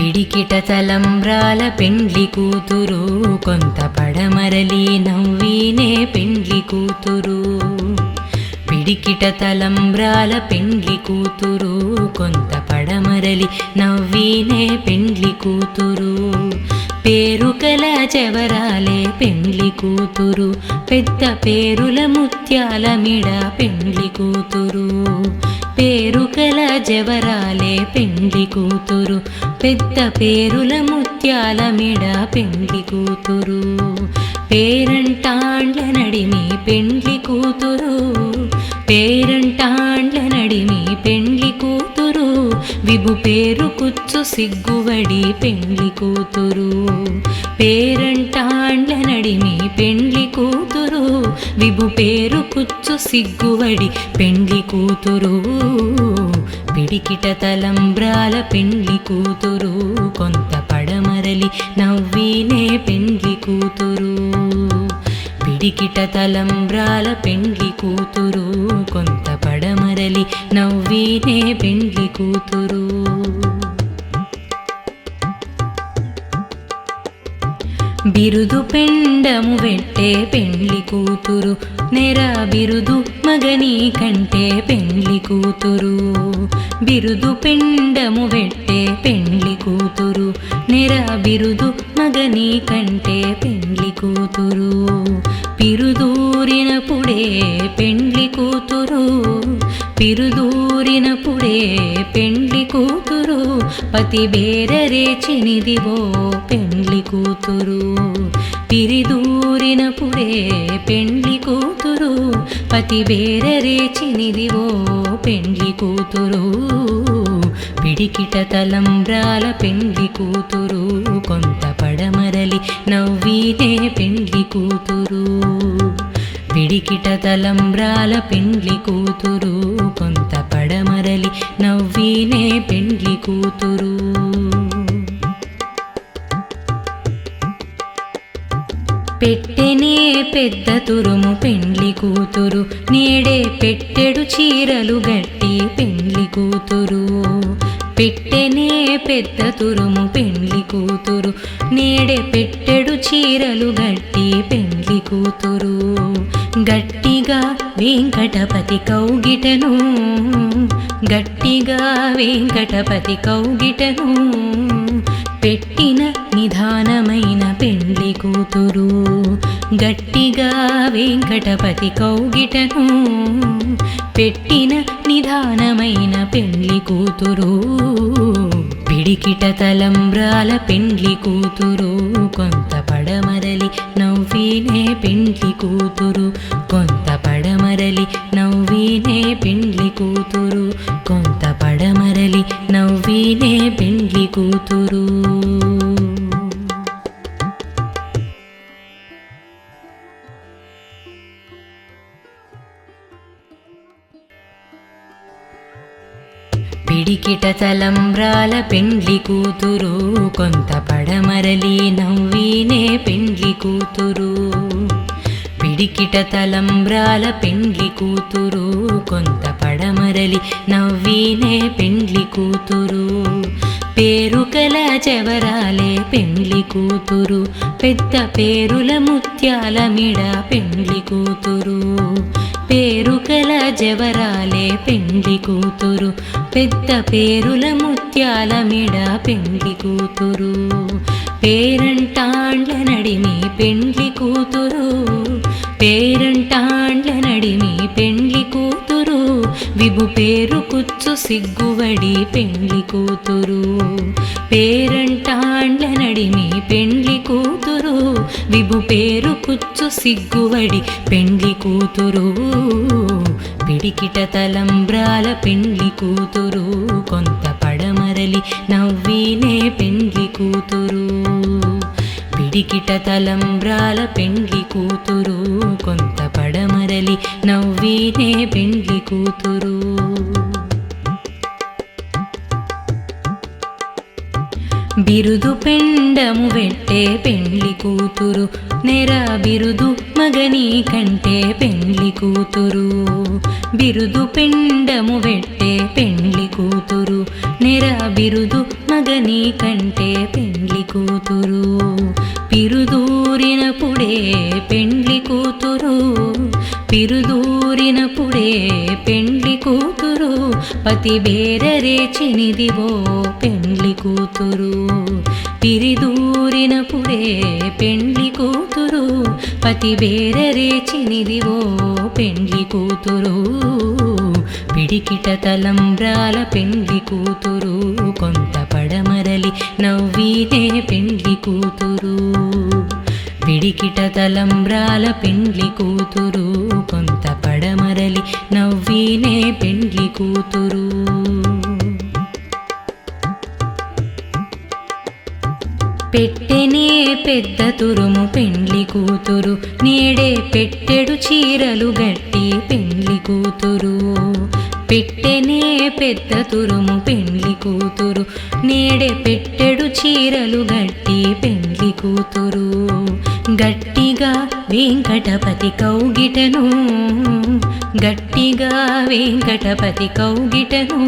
పిడికిట తలంబ్రాల పెండ్లి కూతురు కొంత పడమరలి నవ్వినే పెండ్లి కూతురు. పిడికిట తలంబ్రాల పెండ్లి కూతురు కొంత పడమరలి నవ్వినే పెండ్లి కూతురు. పేరుకల చెవరాలే పెండ్లి కూతురు పెద్ద పేరుల ముత్యాల మిడ పెండ్లి కూతురు. పేరుకల జవరాలే పెండ్లి కూతురు పెద్ద పేరుల ముత్యాల మిడ పెండ్లి కూతురు. పేరంటాండ్ల నడిమి పెండ్లి కూతురు పేరంటాండ్ల నడిమి పెండ్లి కూతురు. విభు పేరు కుచ్చు సిగ్గువడి పెండ్లి కూతురు. పేరంటాండ్ల నడిమి పెండ్లి కూతురు విభు పేరు కుచ్చు సిగ్గువడి పెండ్లి కూతురు. పిడికిట తలంబ్రాల పెండ్లి కూతురు కొంత పడమరలి నవ్వినే పెండ్లి కూతురు. పిడికిట తలంబ్రాల పెండ్లి కూతురు కొంత పడమరలి నవ్వినే పెండ్లి కూతురు. బిరుదు పెండము వెట్టే పెండ్లి కూతురు నెర బిరుదు మగని కంటే పెండ్లి కూతురు. బిరుదు పెండము వెట్టే పెండ్లి కూతురు నెర బిరుదు మగని కంటే పెండ్లి కూతురు. పిరుదూరినప్పుడే పెండ్లి కూతురు పిరుదూరినప్పుడే పెండ్లి కూతురు. పతి బేరరేచినిదివో పెండ్లి కూతురు. పిరిదూరినప్పుడే పెండ్లి కూతురు పతి బేరరేచినిదివో పెండ్లి కూతురు. పిడికిట తలంబ్రాల పెండ్లి కూతురు కొంత పడమరలి నవ్వినే పెండ్లి కూతురు. పిడికిట తలంబ్రాల పెండ్లి కూతురు కొంత పడమరలి నవ్వినే పెండ్లి కూతురు. పెట్టెనే పెద్ద తురుము పెండ్లి కూతురు నేడే పెట్టెడు చీరలు గట్టి పెండ్లి కూతురు. పెట్టెనే పెద్ద తురుము పెండ్లి కూతురు నేడే పెట్టెడు చీరలు గట్టి పెండ్లి కూతురు. గట్టిగా వెంకటపతి కౌగిటను గట్టిగా వెంకటపతి కౌగిటను పెట్టిన నిదానమైన పెండ్లి కూతురు. గట్టిగా వెంకటపతి కౌగిటను పెట్టిన నిదానమైన పెండ్లి కూతురు. పిడికిట తలంబ్రాల పెండ్లి కూతురు కొంత పడమరలి నవ్వినే పెండ్లి కూతురు. కొంత పడమరలి నవ్వినే పెండ్లి కూతురు. కొంత పడమరలి నవ్వినే పెండ్లి కూతురు. పిడికిట తలంబ్రాల పెండ్లి కూతురు కొంత పడమరలి నవ్వినే పెండ్లి కూతురు. పిడికిట తలంబ్రాల పెండ్లి కూతురు కొంత పడమరలి నవ్వినే పెండ్లి కూతురు. పేరుకల చెవరాలే పెండ్లి కూతురు పెద్ద పేరుల ముత్యాల మిడ పెండ్లి కూతురు. పేరుకల జవరాలే పెండ్లి కూతురు పెద్ద పేరుల ముత్యాల మిడ పెండ్లి కూతురు. పేరంటాండ్ల నడిమి పెండ్లి కూతురు పేరంటాండ్ల నడిమి పెండ్లి కూతురు. విభు పేరు కుచ్చు సిగ్గువడి పెండ్లి కూతురు. పేరంటాండ్ల నడిమి పెండ్లి కూతురు విభు పేరు కుచ్చు సిగ్గువడి పెండ్లి కూతురు. పిడికిట తలంబ్రాల పెండ్లి కూతురు కొంత పడమరలి నవ్వినే పెండ్లి కూతురు. పిడికిట తలంబ్రాల పెండ్లి కూతురు కొంత పడమరలి నవ్వినే పెండ్లి కూతురు. బిరుదు పెండము వెట్టే పెండ్లి కూతురు నెర బిరుదు మగని కంటే పెండ్లి కూతురు బిరుదు పిండము వెట్టే పెండ్లి కూతురు నెర బిరుదు మగని కంటే పెండ్లి కూతురు పిరుదూరినప్పుడే పెండ్లి కూతురు పిరుదూరినప్పుడే పెండ్లి కూతురు పతి బేరరేచినిదివో పెండ్లి కూతురు పిరిదూరినప్పుడే పెండ్లి కూతురు పతి బేరరేచినిదివో పెండ్లి కూతురు పిడికిట తలంబ్రాల పెండ్లి కూతురు కొంత పడమరలి నవ్వినే పెండ్లి కూతురు పిడికిట తలంబ్రాల పెండ్లి కూతురు కొంత పడమరలి నవ్వినే పెండ్లి కూతురు పెట్టెనే పెద్ద తురుము పెండ్లి కూతురు నేడే పెట్టెడు చీరలు గట్టి పెండ్లి కూతురు పెట్టెనే పెద్ద తురుము పెండ్లి కూతురు నేడే పెట్టెడు చీరలు గట్టి పెండ్లి కూతురు గట్టిగా వెంకటపతి కౌగిటను గట్టిగా వెంకటపతి కౌగిటను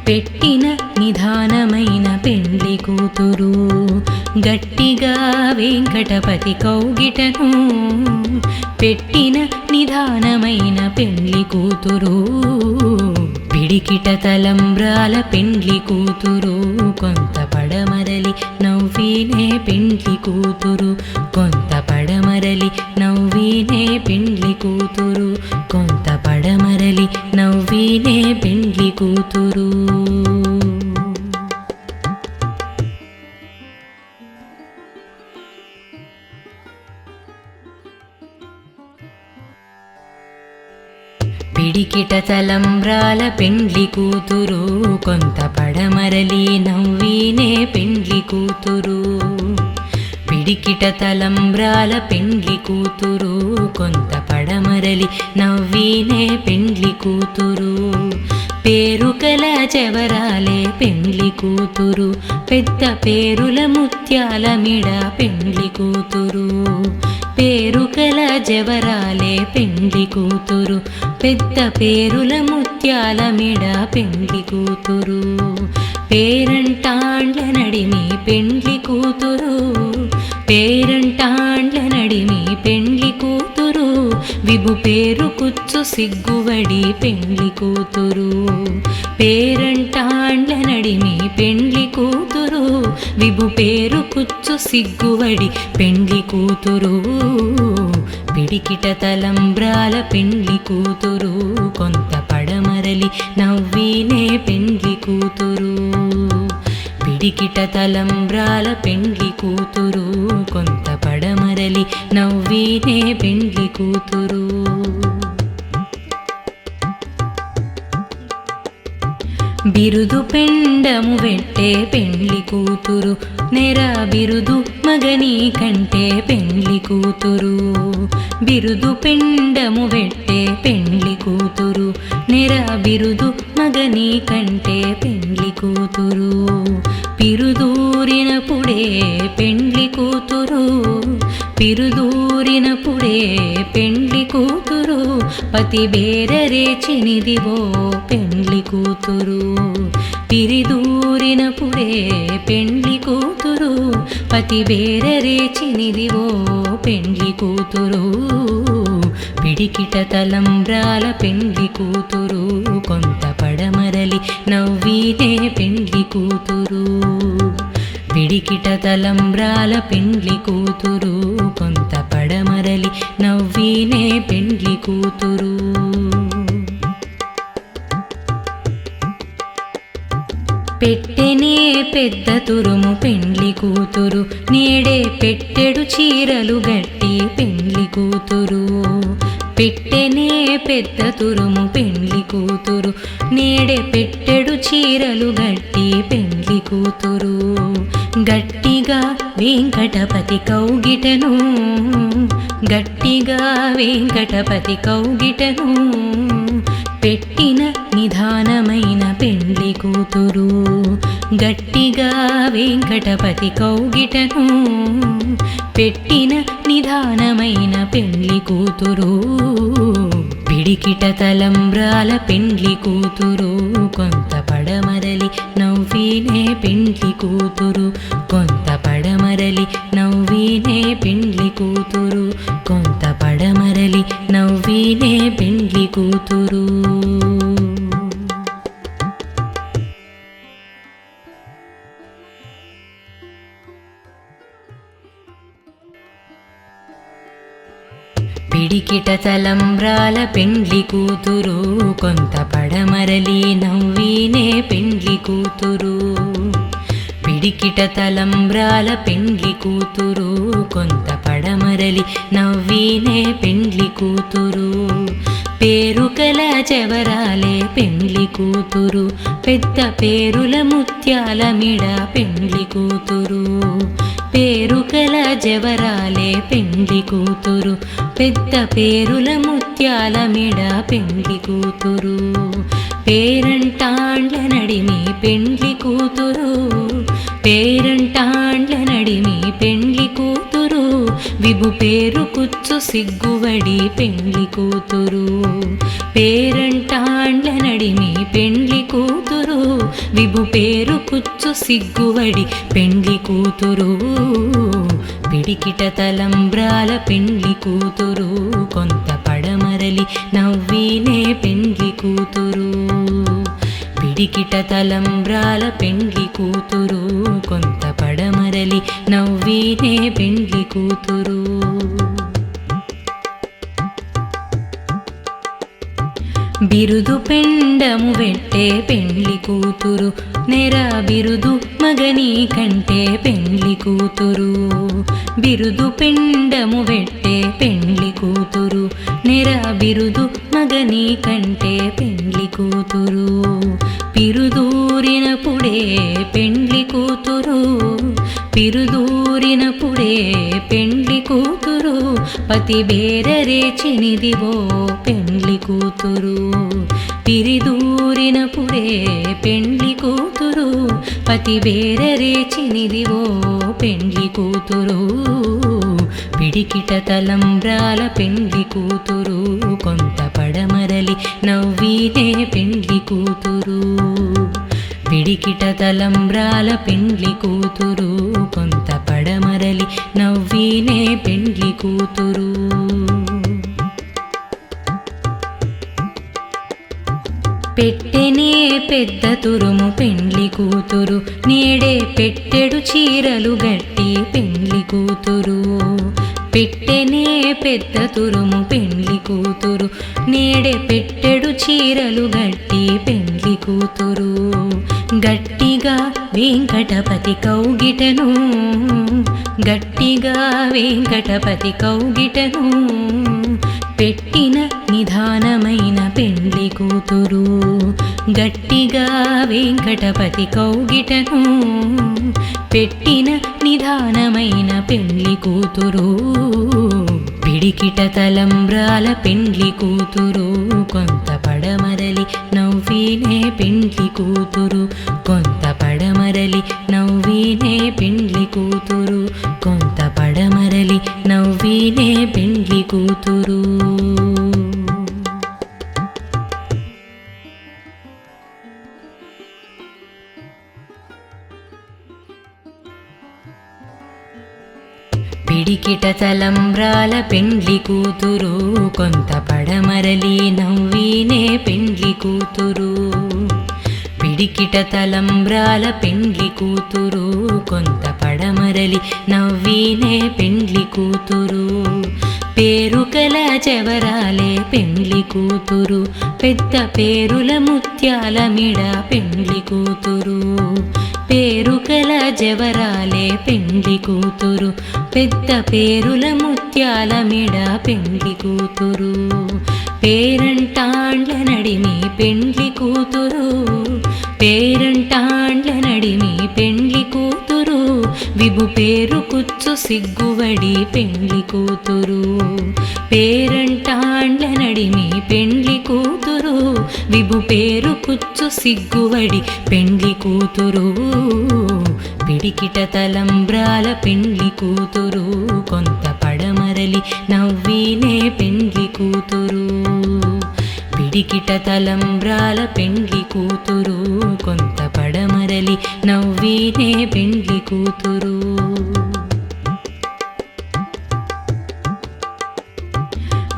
పెట్టిన నిదానమైన పెండ్లి కూతురు గట్టిగా వెంకటపతి కౌగిటను పెట్టిన నిదానమైన పెండ్లి కూతురు పిడికిట తలంబ్రాల పెండ్లి కూతురు కొంత పడమరలి నవ్వినే పెండ్లి కూతురు కొంత పడమరలి నవ్వినే పెండ్లి కూతురు కొంత పడమరలి నవ్వినే పెండ్లి కూతురు పిడికిట తలంబ్రాల పెండ్లి కూతురు కొంత పడమరలి నవ్వినే పెండ్లి కూతురు పిడికిట తలంబ్రాల పెండ్లి కూతురు కొంత పడమరలి నవ్వినే పెండ్లి కూతురు పేరుకల చెవరాలే పెండ్లి కూతురు పెద్ద పేరుల ముత్యాల మిడ పెండ్లి కూతురు పేరుకల జవరాలే పెండ్లి కూతురు పెద్ద పేరుల ముత్యాల మిడ పెండ్లి కూతురు పేరంటాండ్ల నడిమి పెండ్లి కూతురు పేరంటాండ్ల నడిమి పెండ్లి కూతురు విభు పేరు కుచ్చు సిగ్గువడి పెండ్లి కూతురు పేరంటాండ్ల నడిమి పెండ్లి కూతురు విభు పేరు కుచ్చు సిగ్గువడి పెండ్లి కూతురు పిడికిట తలంబ్రాల పెండ్లి కూతురు కొంత పడమరలి నవ్వినే పెండ్లి కూతురు పిడికిట తలంబ్రాల పెండ్లి కూతురు కొంత పడమరలి నవ్వినే పెండ్లి కూతురు బిరుదు పెండము వెట్టే పెండ్లి కూతురు నెర బిరుదు మగని కంటే పెండ్లి కూతురు బిరుదు పెండము వెట్టే పెండ్లి కూతురు నెర బిరుదు మగని కంటే పెండ్లి కూతురు పిరుదూరినప్పుడే పెండ్లి కూతురు పిరుదూరినప్పుడే పెండ్లి కూతురు పతి బేరరేచినిదివో పెండ్లి కూతురు పిరిదూరినప్పుడే పెండ్లి కూతురు పతి బేరరేచినిదివో పెండ్లి కూతురు పిడికిట తలంబ్రాల పెండ్లి కూతురు కొంత పడమరలి నవ్వినే పెండ్లి కూతురు పిడికిట తలంబ్రాల పెండ్లి కూతురు కొంత పడమరలి నవ్వినే పెండ్లి కూతురు పెట్టెనే పెద్ద తురుము పెండ్లి కూతురు నేడే పెట్టెడు చీరలు గట్టి పెండ్లి కూతురు పెట్టెనే పెద్ద తురుము పెండ్లి కూతురు నేడే పెట్టెడు చీరలు గట్టి పెండ్లి కూతురు గట్టిగా వెంకటపతి కౌగిటను గట్టిగా వెంకటపతి కౌగిటను పెట్టిన నిదానమైన పెండ్లి కూతురు గట్టిగా వెంకటపతి కౌగిటను పెట్టిన నిదానమైన పెండ్లి కూతురు పిడికిట తలంబ్రాల పెండ్లి కూతురు కొంత పడమరలి నవ్వినే పెండ్లి కూతురు కొంత పడమరలి నవ్వినే పెండ్లి కూతురు కొంత పడమరలి నవ్వినే పెండ్లి కూతురు పిడికిట తలంబ్రాల పెండ్లి కూతురు కొంత పడమరలి నవ్వినే పెండ్లి కూతురు పిడికిట తలంబ్రాల పెండ్లి కూతురు కొంత పడమరలి నవ్వినే పెండ్లి కూతురు పేరుకల చెవరాలే పెండ్లి కూతురు పెద్ద పేరుల ముత్యాల మిడ పెండ్లి కూతురు పేరుకల జవరాలే పెండ్లి కూతురు పెద్ద పేరుల ముత్యాల మిడ పెండ్లి కూతురు పేరంటాండ్ల నడిమి పెండ్లి కూతురు పేరంటాండ్ల నడిమి పెండ్లి కూతురు విభు పేరు కుచ్చు సిగ్గువడి పెండ్లి కూతురు పేరంటాండ్ల నడిమి పెండ్లి కూతురు విభు పేరు కుచ్చు సిగ్గువడి పెండ్లి కూతురు పిడికిట తలంబ్రాల పెండ్లి కూతురు కొంత పడమరలి నవ్వినే పెండ్లి కూతురు పిడికిట తలంబ్రాల పెండ్లి కూతురు కొంత పడమరలి నవ్వినే పెండ్లి కూతురు బిరుదు పెండము వెట్టే పెండ్లి కూతురు నెర బిరుదు మగని కంటే పెండ్లి కూతురు బిరుదు పెండము వెట్టే పెండ్లి కూతురు నెర బిరుదు మగని కంటే పెండ్లి కూతురు పిరుదూరినప్పుడే పెండ్లి కూతురు పిరుదూరినప్పుడే పెండ్లి కూతురు పతి బేరరేచినిదివో పెండ్లి కూతురు పిరిదూరినప్పుడే పెండ్లి కూతురు పతి బేరరేచినిదివో పెండ్లి కూతురు పిడికిట తలంబ్రాల పెండ్లి కూతురు కొంత పడమరలి నవ్వినే పెండ్లి కూతురు పిడికిట తలంబ్రాల పెండ్లి కూతురు కొంత పడమరలి నవ్వినే పెండ్లి కూతురు పెట్టెనే పెద్ద తురుము పెండ్లి కూతురు నేడే పెట్టెడు చీరలు గట్టి పెండ్లి కూతురు పెట్టెనే పెద్ద తురుము పెండ్లి కూతురు నేడే పెట్టెడు చీరలు గట్టి పెండ్లి కూతురు గట్టిగా వెంకటపతి కౌగిటను గట్టిగా వెంకటపతి కౌగిటను పెట్టిన నిదానమైన పెండ్లి కూతురు గట్టిగా వెంకటపతి కౌగిటను పెట్టిన నిదానమైన పెండ్లి కూతురు పిడికిట తలంబ్రాల పెండ్లి కూతురు కొంత పడమరలి నవ్వినే పెండ్లి కూతురు కొంత పడమరలి నవ్వినే పెండ్లి కూతురు కొంత పడమరలి నవ్వినే పెండ్లి కూతురు పిడికిట తలంబ్రాల పెండ్లి కూతురు కొంత పడమరలి నవ్వినే పెండ్లి కూతురు పిడికిట తలంబ్రాల పెండ్లి కూతురు కొంత పడమరలి నవ్వినే పెండ్లి కూతురు పేరుకల చెవరాలే పెండ్లి కూతురు పెద్ద పేరుల ముత్యాల మిడ పెండ్లి కూతురు పేరుకల జవరాలే పెండ్లి కూతురు పెద్ద పేరుల ముత్యాల మిడ పెండ్లి కూతురు పేరంటాండ్ల నడిమి పెండ్లి కూతురు పేరంటాండ్ల నడిమి పెండ్లి కూతురు విభు పేరు కుచ్చు సిగ్గువడి పెండ్లి కూతురు పేరంటాండ్ల నడిమి పెండ్లి కూతురు విభు పేరు కుచ్చు సిగ్గువడి పెండ్లి కూతురు పిడికిట తలంబ్రాల పెండ్లి కూతురు కొంత పడమరలి నవ్వినే పెండ్లి కూతురు పిడికిట తలంబ్రాల పెండ్లి కూతురు కొంత పడమరలి నవ్వినే పెండ్లి కూతురు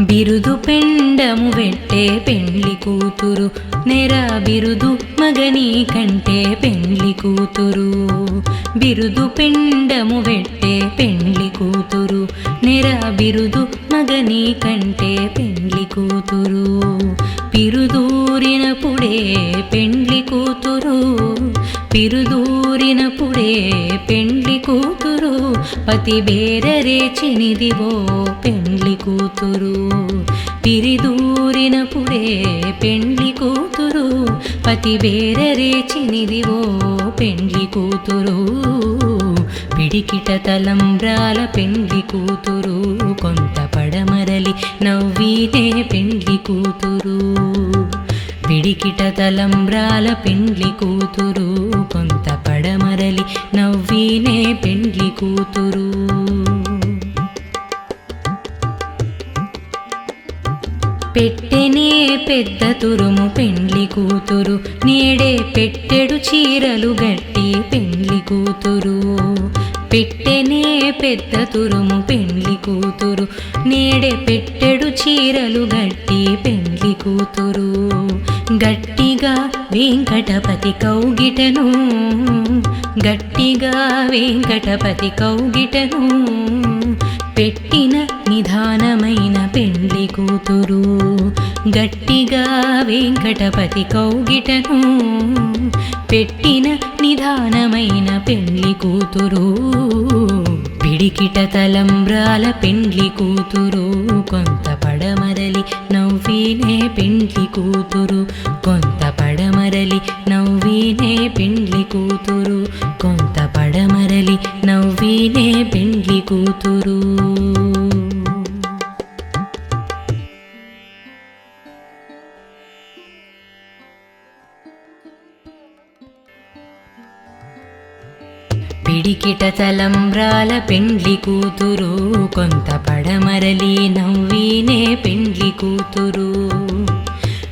బిరుదు పెండము వెట్టే పెండ్లి కూతురు నెర బిరుదు మగని కంటే పెండ్లి కూతురు బిరుదు పెండము వెట్టే పెండ్లి కూతురు నెర బిరుదు మగని కంటే పెండ్లి కూతురు పిరుదూరినప్పుడే పెండ్లి కూతురు పిరుదూరినప్పుడే పెండ్లి కూతురు పతి బేరరేచినిదివో పెండ్లి కూతురు పిరిదూరినప్పుడే పెండ్లి కూతురు పతి బేరరేచినిదివో పెండ్లి కూతురు పిడికిట తలంబ్రాల పెండ్లి కూతురు కొంత పడమరలి నవ్వినే పెండ్లి కూతురు పిడికిట తలంబ్రాల పెండ్లి కూతురు కొంత పడమరలి నవ్వినే పెండ్లి కూతురు పెట్టెనే పెద్ద తురుము పెండ్లి కూతురు నేడే పెట్టెడు చీరలు గట్టి పెండ్లి కూతురు పెట్టెనే పెద్ద తురుము పెండ్లి కూతురు నేడే పెట్టెడు చీరలు గట్టి పెండ్లి కూతురు గట్టిగా వెంకటపతి కౌగిటను గట్టిగా వెంకటపతి కౌగిటను పెట్టిన నిదానమైన పెండ్లి కూతురు గట్టిగా వెంకటపతి కౌగిటను పెట్టిన నిదానమైన పెండ్లి కూతురు పిడికిట తలంబ్రాల పెండ్లి కూతురు కొంత పడమరలి నవ్వినే పెండ్లి కూతురు కొంత పడమరలి నవ్వినే పెండ్లి కూతురు కొంత పడమరలి నవ్వినే పెండ్లి కూతురు పిడికిట తలంబ్రాల పెండ్లి కూతురు కొంత పడమరలి నవ్వినే పెండ్లి కూతురు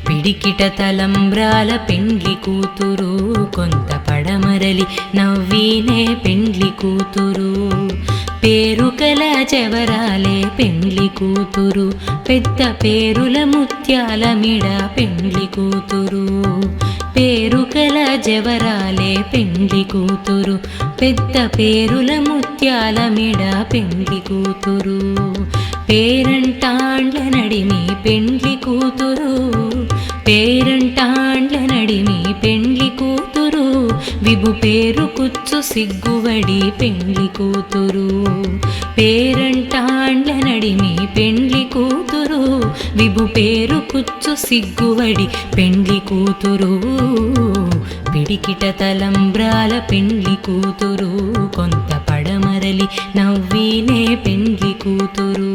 పిడికిట తలంబ్రాల పెండ్లి కూతురు కొంత పడమరలి నవ్వినే పెండ్లి కూతురు పేరుకల చెవరాలే పెండ్లి కూతురు పెద్ద పేరుల ముత్యాల మిడ పెండ్లి కూతురు పేరుకల జవరాలే పెండ్లి కూతురు పెద్ద పేరుల ముత్యాల మిడ పెండ్లి కూతురు పేరంటాండ్ల నడిమి పెండ్లి కూతురు పేరంటాండ్ల నడిమి పెండ్లి కూతురు విభు పేరు కుచ్చు సిగ్గువడి పెండ్లి కూతురు పేరంటాండ్ల నడిమి పెండ్లి కూతురు విభు పేరు కుచ్చు సిగ్గువడి పెండ్లి కూతురు పిడికిట తలంబ్రాల పెండ్లి కూతురు కొంత పడమరలి నవ్వినే పెండ్లి కూతురు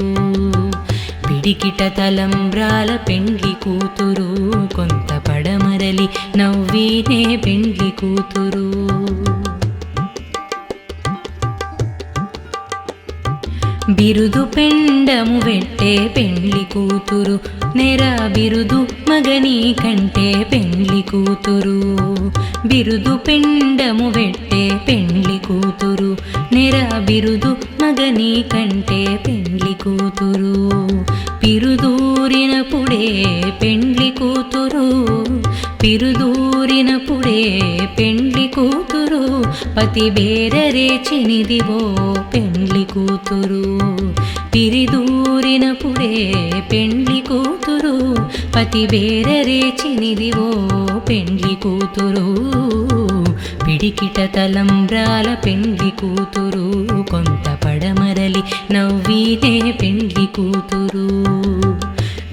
పిడికిట తలంబ్రాల పెండ్లి కూతురు కొంత పడమరలి నవ్వినే పెండ్లి కూతురు బిరుదు పెండము వెట్టే పెండ్లి కూతురు నెర బిరుదు మగని కంటే పెండ్లి కూతురు బిరుదు పెండము వెట్టే పెండ్లి కూతురు నెర బిరుదు మగని కంటే పెండ్లి కూతురు పిరుదూరినప్పుడే పెండ్లి కూతురు పిరుదూరినప్పుడే పెండ్లి కూతురు పతి బేరరేచినిదివో పెండ్లి కూతురు పిరిదూరినప్పుడే పెండ్లి కూతురు పతి బేరరేచినిదివో పెండ్లి కూతురు పిడికిట తలంబ్రాల పెండ్లి కూతురు కొంత పడమరలి నవ్వినే పెండ్లి కూతురు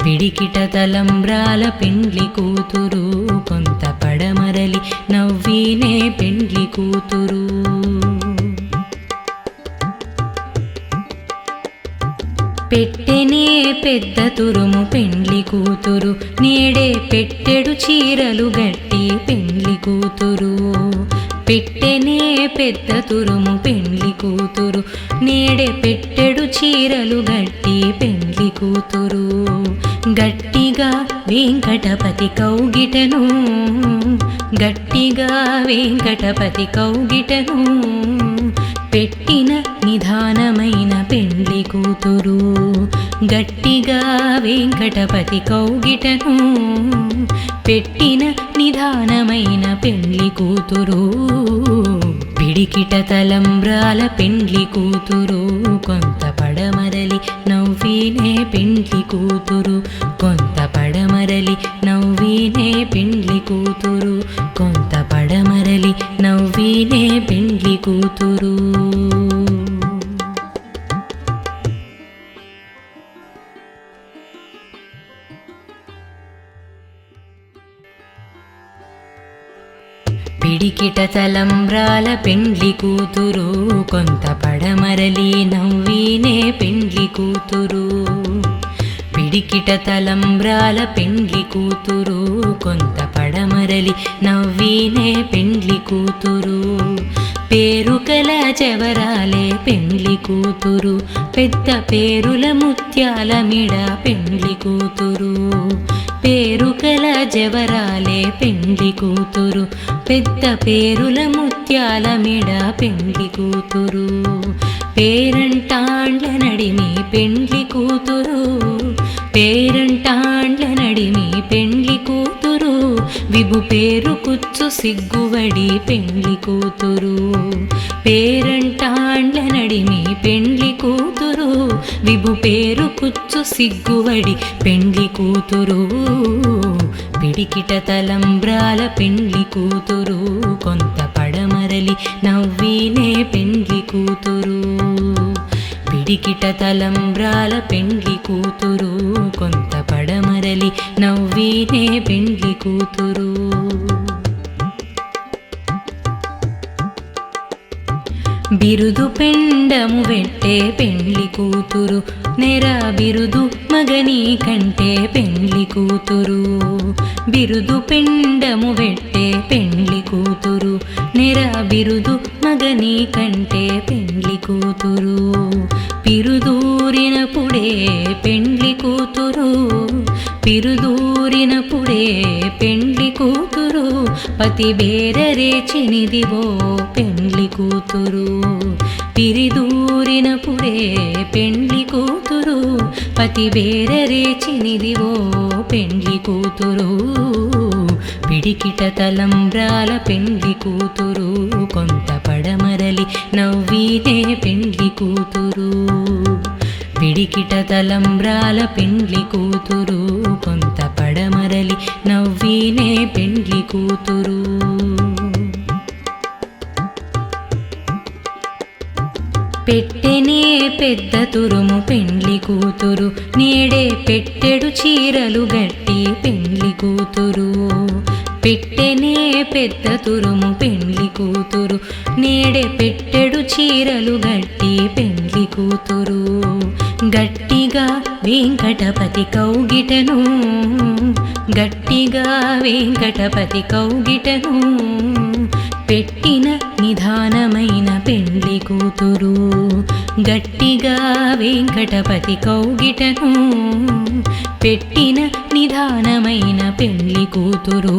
పిడికిట తలంబ్రాల పెండ్లి కూతురు కొంత పడమరలి నవ్వినే పెండ్లి కూతురు పెట్టెనే పెద్ద తురుము పెండ్లి కూతురు నేడే పెట్టెడు చీరలు గట్టి పెండ్లి కూతురు పెట్టెనే పెద్ద తురుము పెండ్లి కూతురు నేడే పెట్టెడు చీరలు గట్టి పెండ్లి కూతురు గట్టిగా వెంకటపతి కౌగిటను గట్టిగా వెంకటపతి కౌగిటను పెట్టిన నిధానమైన పెండ్లి కూతురు గట్టిగా వెంకటపతి కౌగిటను పెట్టిన నిధానమైన పెండ్లి కూతురు పిడికిట తలంబ్రాల పెండ్లి కూతురు కొంత పడమరలి నవ్వినే పెండ్లి కూతురు కొంత పడమరలి నవ్వినే పెండ్లి కూతురు కొంత పడమరలి నవ్వినే పెండ్లి కూతురు పిడికిట తలంబ్రాల పెండ్లి కూతురు కొంత పడమరలి నవ్వినే పెండ్లి కూతురు పిడికిట తలంబ్రాల పెండ్లి కూతురు కొంత పడమరలి నవ్వినే పెండ్లి కూతురు పేరుకల జవరాలే పెండ్లి కూతురు పెద్ద పేరుల ముత్యాల మిడ పెండ్లి కూతురు పేరుకల జవరాలే పెండ్లి కూతురు పెద్ద పేరుల ముత్యాల మిడ పెండ్లి కూతురు పేరంటాండ్ల నడిమి పెండ్లి కూతురు పేరంటాండ్ల నడిమి పెండ్లి కూతురు విభు పేరు కుచ్చు సిగ్గువడి పెండ్లి కూతురు పేరంటాండ్ల నడిమి పెండ్లి కూతురు విభు పేరు కుచ్చు సిగ్గువడి పెండ్లి కూతురు పిడికిట తలంబ్రాల పెండ్లి కూతురు కొంత పడమరలి నవ్వినే పెండ్లి కూతురు పిడికిట తలంబ్రాల పెండ్లి కూతురు కొంత పడమరలి నవ్వినే పెండ్లి కూతురు బిరుదు పెండము వెట్టే పెండ్లి కూతురు నెర బిరుదు మగని కంటే పెండ్లి కూతురు బిరుదు పెండము వెట్టే పెండ్లి కూతురు నెర బిరుదు మగని కంటే పెండ్లి కూతురు పిరుదూరినప్పుడే పెండ్లి కూతురు పిరుదూరినప్పుడే పెండ్లి కూతురు పతి బేరరేచినిదివో పెండ్లి కూతురు పిరిదూరినప్పుడే పెండ్లి కూతురు పతి బేరరేచినిదివో పెండ్లి కూతురు పిడికిట తలంబ్రాల పెండ్లి కూతురు కొంత పడమరలి నవ్వినే పెండ్లి కూతురు పిడికిట తలంబ్రాల పెండ్లి కూతురు కొంత పడమరలి నవ్వినే పెండ్లి కూతురు పెట్టెనే పెద్ద తురుము పెండ్లి కూతురు నేడే పెట్టెడు చీరలు గట్టి పెండ్లి కూతురు పెట్టెనే పెద్ద తురుము పెండ్లి కూతురు నేడే పెట్టెడు చీరలు గట్టి పెండ్లి కూతురు గట్టిగా వెంకటపతి కౌగిటను గట్టిగా వెంకటపతి కౌగిటను పెట్టిన నిధానమైన పెండ్లి కూతురు గట్టిగా వెంకటపతి కౌగిటను పెట్టిన నిధానమైన పెండ్లి కూతురు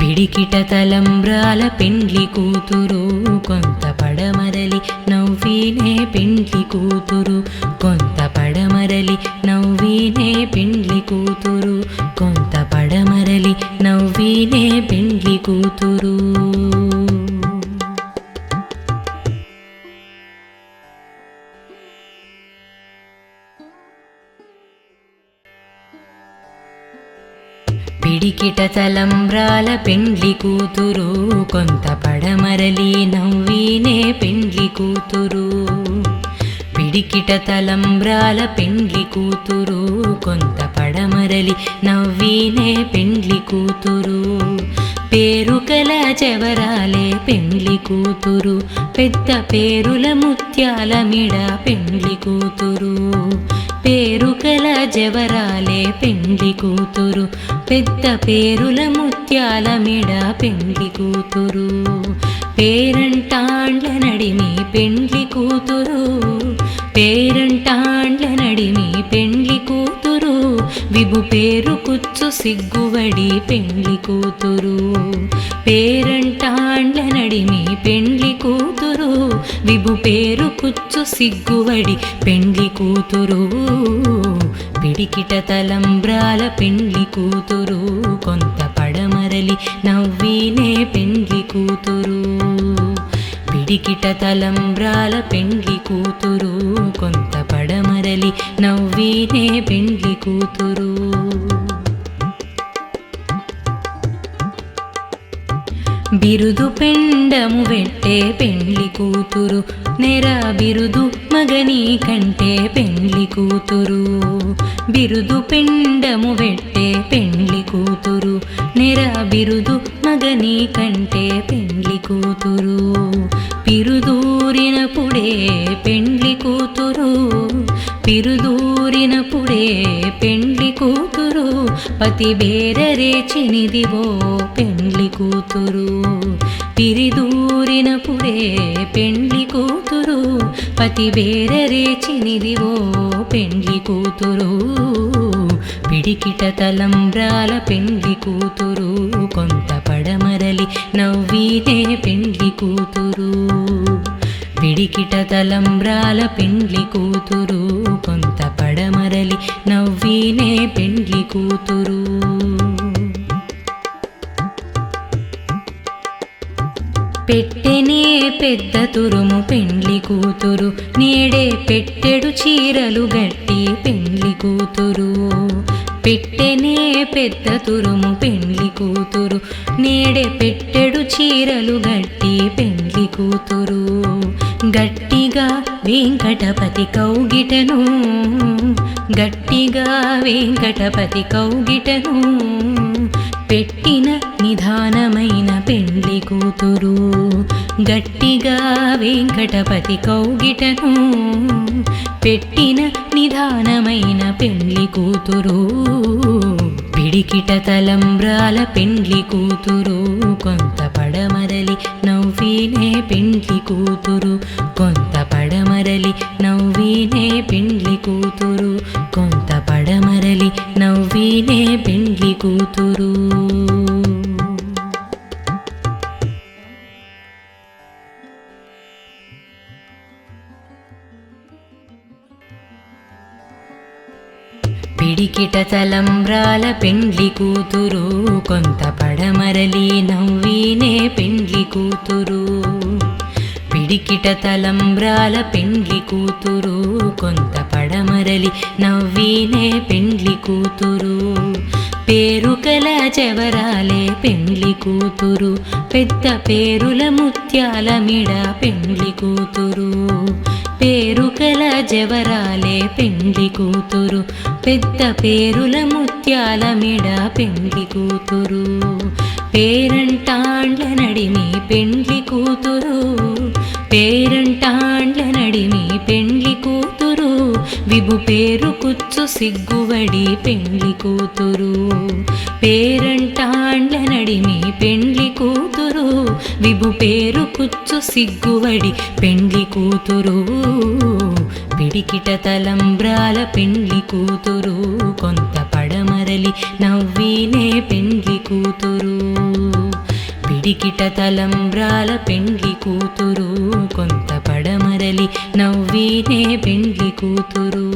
పిడికిట తలంబ్రాల పెండ్లి కూతురు కొంత పడమరలి నవ్వినే పెండ్లి కూతురు కొంత పడమరలి నవ్వినే పెండ్లి కూతురు కొంత పడమరలి నవ్వినే పెండ్లి కూతురు పిడికిట తలంబ్రాల పెండ్లి కూతురు కొంత పడమరలి నవ్వినే పెండ్లి కూతురు పిడికిట తలంబ్రాల పెండ్లి కూతురు కొంత పడమరలి నవ్వినే పెండ్లి కూతురు పేరుకల జవరాలే పెండ్లి కూతురు పెద్ద పేరుల ముత్యాల మిడ పెండ్లి కూతురు పేరుకల జవరాలే పెండ్లి కూతురు పెద్ద పేరుల ముత్యాల మెడ పెండ్లి కూతురు పేరంటాండ్ల నడిమి పెండ్లి కూతురు పేరంటాండ్ల నడిమి పెండ్లి కూతురు విభు పేరు కుచ్చు సిగ్గువడి పెండ్లి కూతురు పేరంటాండ్ల నడిమి పెండ్లి కూతురు విభు పేరు కుచ్చు సిగ్గువడి పెండ్లి కూతురు పిడికిట తలంబ్రాల పెండ్లి కూతురు కొంత పడమరలి నవ్వినే పెండ్లి కూతురు పిడికిట తలంబ్రాల పెండ్లి కూతురు కొంత పడమరలి నవ్వినే పెండ్లి కూతురు బిరుదు పెండము వెట్టే పెండ్లి కూతురు నెర బిరుదు మగని కంటే పెండ్లి కూతురు బిరుదు పెండము వెట్టే పెండ్లి కూతురు నెర బిరుదు మగని కంటే పెండ్లి కూతురు పిరుదూరినప్పుడే పెండ్లి కూతురు పిరుదూరినప్పుడే పెండ్లి కూతురు పతి బేరరేచినిదివో పెండ్లి కూతురు పిరిదూరినప్పుడే పెండ్లి కూతురు పతి బేరరేచినిదివో పెండ్లి కూతురు పిడికిట తలంబ్రాల పెండ్లి కూతురు కొంత పడమరలి నవ్వినే పెండ్లి కూతురు పిడికిట తలంబ్రాల పెండ్లి కూతురు కొంత పడమరలి నవ్వినే పెండ్లి కూతురు పెట్టెనే పెద్ద తురుము పెండ్లి కూతురు నేడే పెట్టెడు చీరలు గట్టి పెండ్లి కూతురు పెట్టెనే పెద్ద తురుము పెండ్లి కూతురు నేడే పెట్టెడు చీరలు గట్టి పెండ్లి కూతురు గట్టిగా వెంకటపతి కౌగిటను గట్టిగా వెంకటపతి కౌగిటను పెట్టిన నిదానమైన పెండ్లి కూతురు గట్టిగా వెంకటపతి కౌగిటను పెట్టిన నిదానమైన పెండ్లి కూతురు పిడికిట తలంబ్రాల పెండ్లి కూతురు కొంత పడమరలి నవ్వినే పెండ్లి కూతురు కొంత పడమరలి నవ్వినే పెండ్లి కూతురు కొంత పడమరలి నవ్వినే పెండ్లి కూతురు పిడికిట తలంబ్రాల పెండ్లి కూతురు కొంత పడమరలి నవ్వినే పెండ్లి కూతురు పిడికిట తలంబ్రాల పెండ్లి కూతురు కొంత పడమరలి నవ్వినే పెండ్లి కూతురు పేరుకల జవరాలే పెండ్లి కూతురు పెద్ద పేరుల ముత్యాల మిడ పెండ్లి కూతురు పేరుకల జవరాలే పెండ్లి కూతురు పెద్ద పేరుల ముత్యాల మిడ పెండ్లి కూతురు పేరంటాండ్ల నడిమి పెండ్లి కూతురు పేరంటాండ్ల నడిమి పెండ్లి కూతురు విభు పేరు కుచ్చు సిగ్గువడి పెండ్లి కూతురు పేరంటాండ్ల నడిమి పెండ్లి కూతురు విభు పేరు కుచ్చు సిగ్గువడి పెండ్లి కూతురు పిడికిట తలంబ్రాల పెండ్లి కూతురు కొంత పడమరలి నవ్వినే పెండ్లి కూతురు పిడికిట తలంబ్రాల పెండ్లి కూతురు కొంత పడమరలి నవ్వినే పెండ్లి కూతురు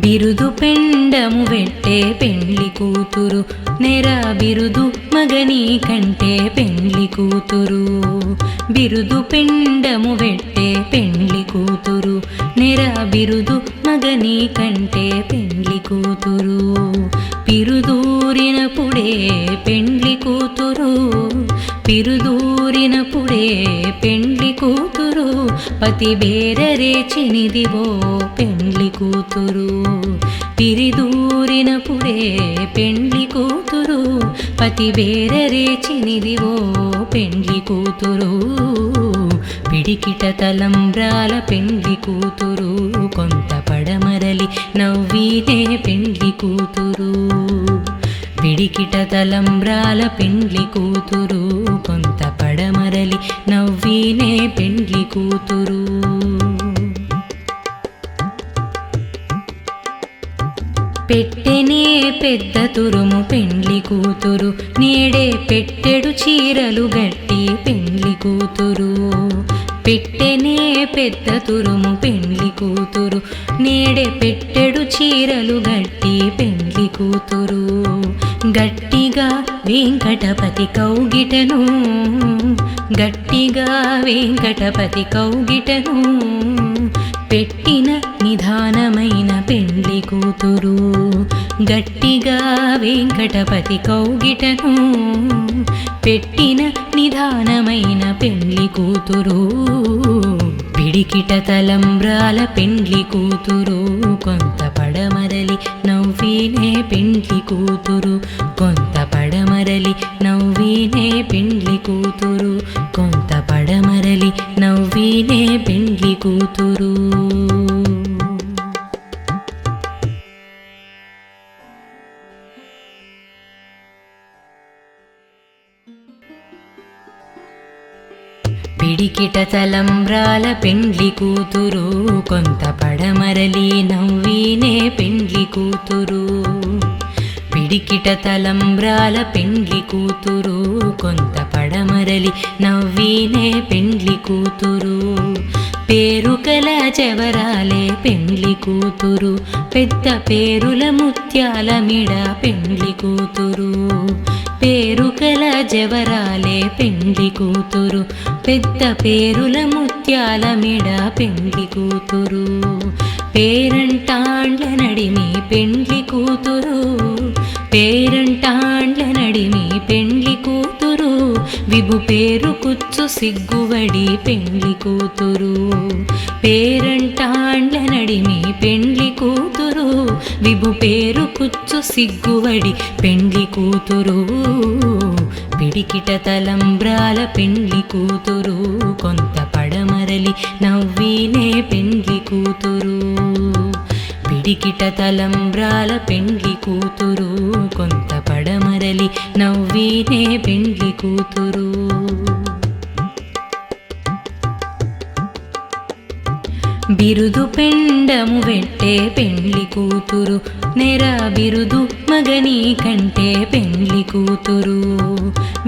బిరుదు పెండము వెట్టే పెండ్లి కూతురు నెర బిరుదు మగని కంటే పెండ్లి కూతురు బిరుదు పెండము వెట్టే పెండ్లి కూతురు నెర బిరుదు మగని కంటే పెండ్లి కూతురు పిరుదూరినప్పుడే పెండ్లి కూతురు పిరుదూరినప్పుడే పెండ్లి కూతురు పతి బేరరేచినిదివో పెండ్లి కూతురు పిరిదూరినప్పుడే పెండ్లి కూతురు పతి బేరరేచినిదివో పెండ్లి కూతురు పిడికిట తలంబ్రాల పెండ్లి కూతురు కొంత పడమరలి నవ్వీనే పెండ్లి కూతురు పిడికిట తలంబ్రాల పెండ్లి కూతురు కొంత పడమరలి నవ్వీనే పెండ్లి కూతురు పెట్టెనే పెద్ద తురుము పెండ్లి కూతురు నేడే పెట్టెడు చీరలు గట్టి పెండ్లి కూతురు పెట్టెనే పెద్ద తురుము పెండ్లి కూతురు నేడే పెట్టెడు చీరలు గట్టి పెండ్లి కూతురు గట్టిగా వెంకటపతి కౌగిటను గట్టిగా వెంకటపతి కౌగిటను పెట్టిన నిదానమైన పెండ్లి కూతురు గట్టిగా వెంకటపతి కౌగిటను పెట్టిన నిదానమైన పెండ్లి కూతురు పిడికిట తలంబ్రాల పెండ్లి కూతురు కొంత పడమరలి నవ్వీనే పెండ్లి కూతురు కొంత పడమరలి నవ్వీనే పెండ్లి కూతురు కొంత పడమరలి నవ్వీనే పెండ్లి కూతురు పిడికిట తలంబ్రాల పెండ్లి కూతురు కొంత పడమరలి నవ్వీనే పెండ్లి కూతురు పిడికిట తలంబ్రాల పెండ్లి కూతురు కొంత పడమరలి నవ్వీనే పెండ్లి కూతురు పేరుకల జవరాలే పెండ్లి కూతురు పెద్ద పేరుల ముత్యాల మిడ పెండ్లి కూతురు పేరుకల జవరాలే పెండ్లి కూతురు పెద్ద పేరుల ముత్యాల మిడ పెండ్లి కూతురు పేరంటాండ్ల నడిమి పెండ్లి కూతురు పేరంటాండ్ల నడిమి పెండ్లి కూతురు విభు పేరు కుచ్చు సిగ్గువడి పెండ్లి కూతురు పేరంటాండ్ల నడిమి పెండ్లి కూతురు విభు పేరు కుచ్చు సిగ్గువడి పెండ్లి కూతురు పిడికిట తలంబ్రాల పెండ్లి కూతురు కొంత పడమరలి నవ్వీనే పెండ్లి కూతురు పిడికిట తలంబ్రాల పెండ్లి కూతురు కొంత పడమరలి నవ్వీనే పెండ్లి కూతురు బిరుదు పెండము వెట్టే పెండ్లి కూతురు నెర బిరుదు మగని కంటే పెండ్లి కూతురు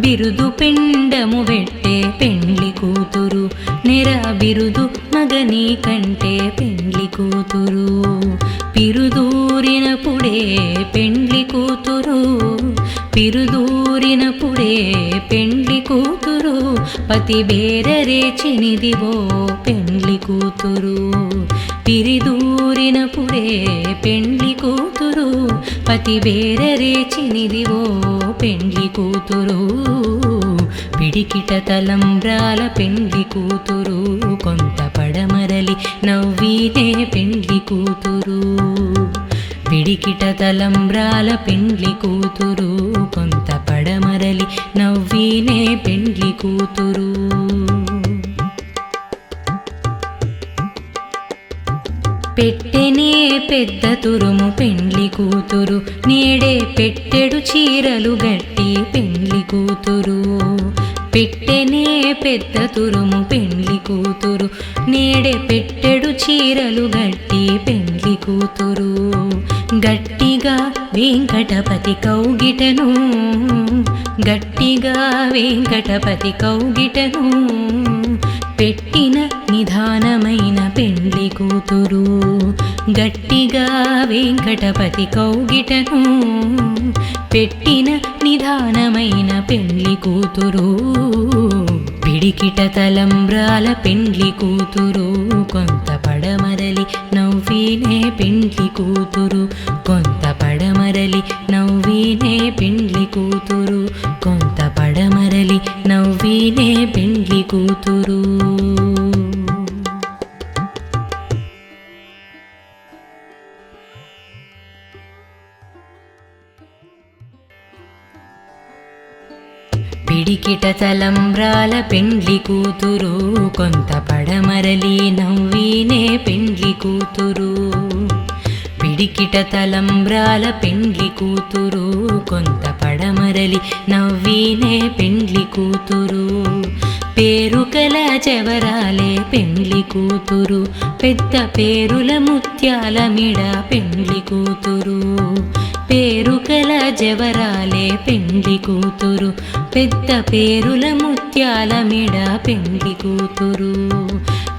బిరుదు పెండము వెట్టే పెండ్లి కూతురు నెర బిరుదు మగని కంటే పెండ్లి కూతురు పిరుదూరినప్పుడే పెండ్లి కూతురు పిరుదూరినప్పుడే పెండ్లి కూతురు పతి బేరరేచినిదివో పెండ్లి కూతురు పిరిదూరినప్పుడే పెండ్లి కూతురు పతి బేరరేచినిదివో పెండ్లి కూతురు పిడికిట తలంబ్రాల పెండ్లి కూతురు కొంత పడమరలి నవ్వీనే పెండ్లి కూతురు పిడికిట తలంబ్రాల పెండ్లి కూతురు కొంత పడమరలి నవ్వీనే పెండ్లి కూతురు పెట్టెనే పెద్ద తురుము పెండ్లి కూతురు నేడే పెట్టెడు చీరలు గట్టి పెండ్లి కూతురు పెట్టెనే పెద్ద తురుము పెండ్లి కూతురు నేడే పెట్టెడు చీరలు గట్టి పెండ్లి కూతురు గట్టిగా వెంకటపతి కౌగిటను గట్టిగా వెంకటపతి కౌగిటను పెట్టిన నిదానమైన పెండ్లి కూతురు గట్టిగా వెంకటపతి కౌగిటను పెట్టిన నిదానమైన పెండ్లి కూతురు పిడికిట తలంబ్రాల పెండ్లి కూతురు కొంత పడమరలి నవ్వీనే పెండ్లి కూతురు కొంత పడమరలి నవ్వీనే పెండ్లి కూతురు కొంత పడమరలి నవ్వీనే పెండ్లి కూతురు పిడికిట తలంబ్రాల పెండ్లి కూతురు కొంత పడమరలి నవ్వినే పెండ్లి కూతురు పిడికిట తలంబ్రాల పెండ్లి కూతురు కొంత పడమరలి నవ్వినే పెండ్లి కూతురు పేరుకల చెవరాలే పెండ్లి కూతురు పెద్ద పేరుల ముత్యాల మిడ పెండ్లి కూతురు పేరుకల జవరాలే పెండ్లి కూతురు పెద్ద పేరుల ముత్యాల మిడ పెండ్లి కూతురు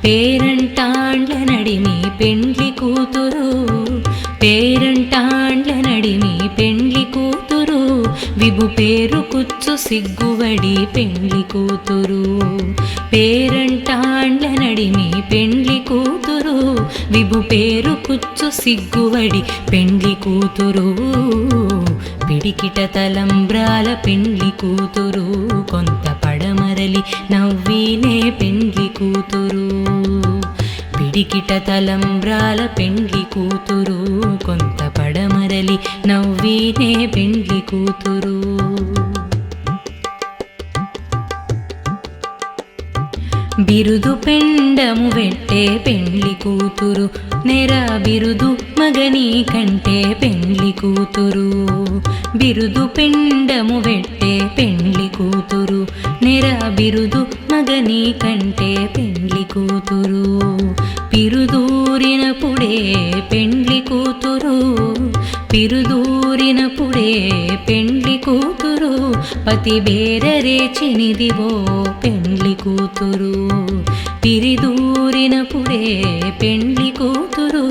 పేరంటాండ్ల నడిమి పెండ్లి కూతురు పేరంటాండ్ల నడిమి పెండ్లి కూతురు విభు పేరు కుచ్చు సిగ్గువడి పెండ్లి కూతురు పేరంటాండ్ల నడిమి పెండ్లి కూతురు విభు పేరు కుచ్చు సిగ్గువడి పెండ్లి కూతురు పిడికిట తలంబ్రాల పెండ్లి కూతురు కొంత పడమరలి నవ్వినే పెండ్లి కూతురు పిడికిట తలంబ్రాల పెండ్లి కూతురు కొంత పడమరలి నవ్వినే పెండ్లి కూతురు బిరుదు పెండము వెట్టే పెండ్లి కూతురు నెర బిరుదు మగని కంటే పెండ్లి కూతురు బిరుదు పెండము వెట్టే పెండ్లి కూతురు నెర బిరుదు మగని కంటే పెండ్లి కూతురు పిరుదూరినప్పుడే పెండ్లి కూతురు పిరుదూరినప్పుడే పెండ్లి కూతురు పతి బేరరేచినిదివో పెండ్లి కూతురు పిరిదూరినప్పుడే పెండ్లి కూతురు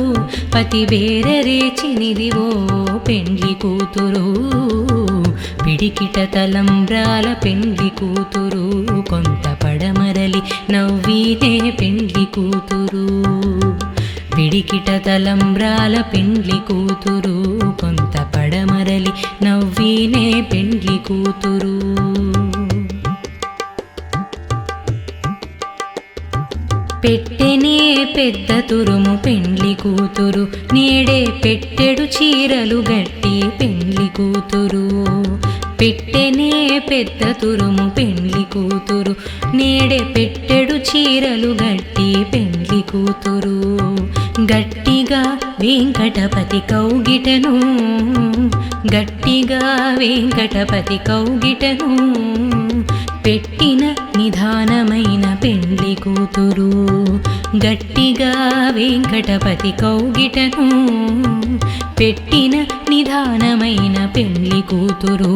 పతి బేరరేచినిదివో పెండ్లి కూతురు పిడికిట తలంబ్రాల పెండ్లి కూతురు కొంత పడమరలి నవ్వినే పెండ్లి కూతురు పిడికిట తలంబ్రాల పెండ్లి కూతురు కొంత పడమరలి నవ్వినే పెండ్లి కూతురు పెట్టెనే పెద్ద తురుము పెండ్లి కూతురు నేడే పెట్టెడు చీరలు గట్టి పెండ్లి కూతురు పెట్టెనే పెద్ద తురుము పెండ్లి కూతురు నేడే పెట్టెడు చీరలు గట్టి పెండ్లి కూతురు గట్టిగా వెంకటపతి కౌగిటను గట్టిగా వెంకటపతి కౌగిటను పెట్టిన నిధానమైన పెండ్లి కూతురు గట్టిగా వెంకటపతి కౌగిటను పెట్టిన నిధానమైన పెండ్లి కూతురు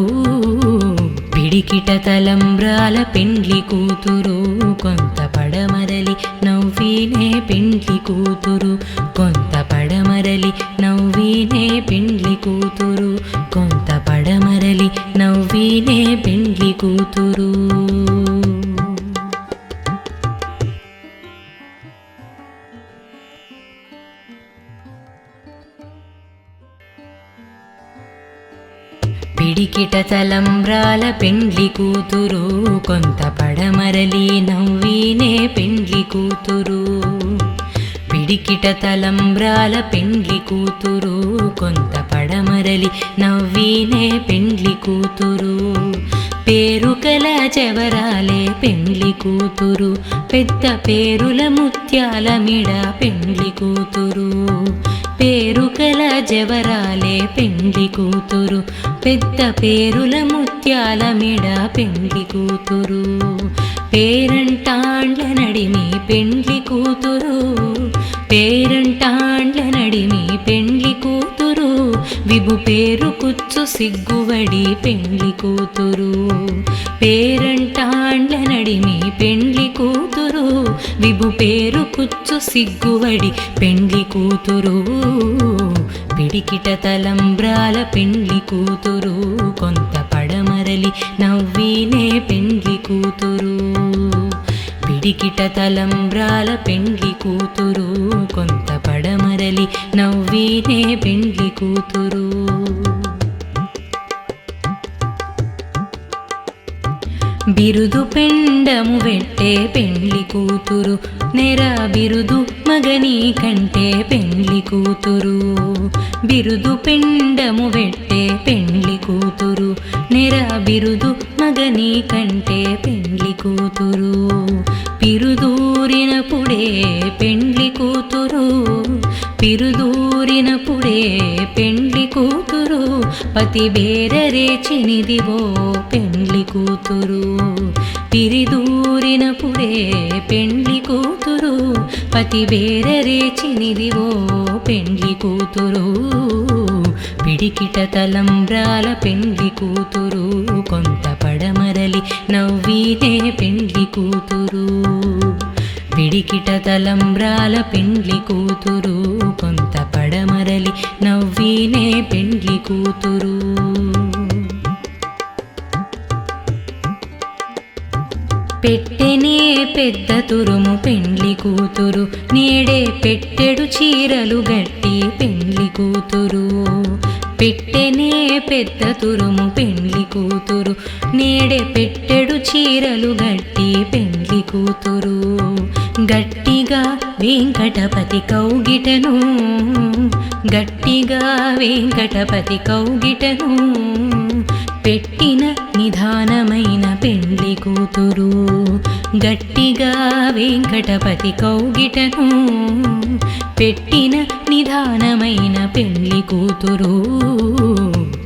పిడికిట తలంబ్రాల పెండ్లి కూతురు కొంత పడమరలి నవ్వినే పెండ్లి కూతురు కొంత పడమరలి నవ్వినే పెండ్లి కూతురు కొంత పడమరలి నవ్వినే పెండ్లి కూతురు పిడికిట తలంబ్రాల పెండ్లి కూతురు కొంత పడమరలి నవ్వినే పెండ్లి కూతురు పిడికిట తలంబ్రాల పెండ్లి కూతురు కొంత పడమరలి నవ్వినే పెండ్లి కూతురు పేరుకల చెవరాలే పెండ్లి కూతురు పెద్ద పేరుల ముత్యాల మిడ పెండ్లి కూతురు పేరుకల జవరాలే పెండ్లి కూతురు పెద్ద పేరుల ముత్యాల మిడ పెండ్లి కూతురు పేరంటాండ్ల నడిమి పెండ్లి కూతురు పేరంటాండ్ల నడిమి పెండ్లి కూతురు విభు పేరు కుచ్చు సిగ్గువడి పెండ్లి కూతురు పేరంటాండ్ల నడిమి పెండ్లి కూతురు విభు పేరు కుచ్చు సిగ్గువడి పెండ్లి కూతురు పిడికిట తలంబ్రాల పెండ్లి కూతురు కొంత పడమరలి నవ్వినే పెండ్లి కూతురు పిడికిట తలంబ్రాల పెండ్లి కూతురు కొంత పడమరలి నవ్వినే పెండ్లి కూతురు బిరుదు పెండము వెట్టే పెండ్లి కూతురు నెర బిరుదు మగని కంటే పెండ్లి కూతురు. బిరుదు పెండము వెట్టే పెండ్లి కూతురు నెర బిరుదు మగని కంటే పెండ్లి కూతురు. పిరుదూరినప్పుడే పెండ్లి కూతురు పిరుదూరినప్పుడే పెండ్లి కూతురు పతి బేరరేచినిదివో పెండ్లి కూతురు. పిరిదూరినప్పుడే పెండ్లి కూతురు పతి బేరరేచినిదివో పెండ్లి కూతురు. పిడికిట తలంబ్రాల పెండ్లి కూతురు కొంత పడమరలి నవ్వినే పెండ్లి కూతురు. పిడికిట తలంబ్రాల పెండ్లి కూతురు కొంత పడమరలి నవ్వినే పెండ్లి కూతురు. పెట్టెనే పెద్ద తురుము పెండ్లి కూతురు నేడే పెట్టెడు చీరలు గట్టి పెండ్లి కూతురు. పెట్టెనే పెద్ద తురుము పెండ్లి కూతురు నేడే పెట్టెడు చీరలు గట్టి పెండ్లి కూతురు. గట్టిగా వెంకటపతి కౌగిటను గట్టిగా వెంకటపతి కౌగిటను పెట్టిన నిదానమైన పెండ్లి కూతురు. గట్టిగా వెంకటపతి కౌగిటను పెట్టిన నిదానమైన పెండ్లి కూతురు.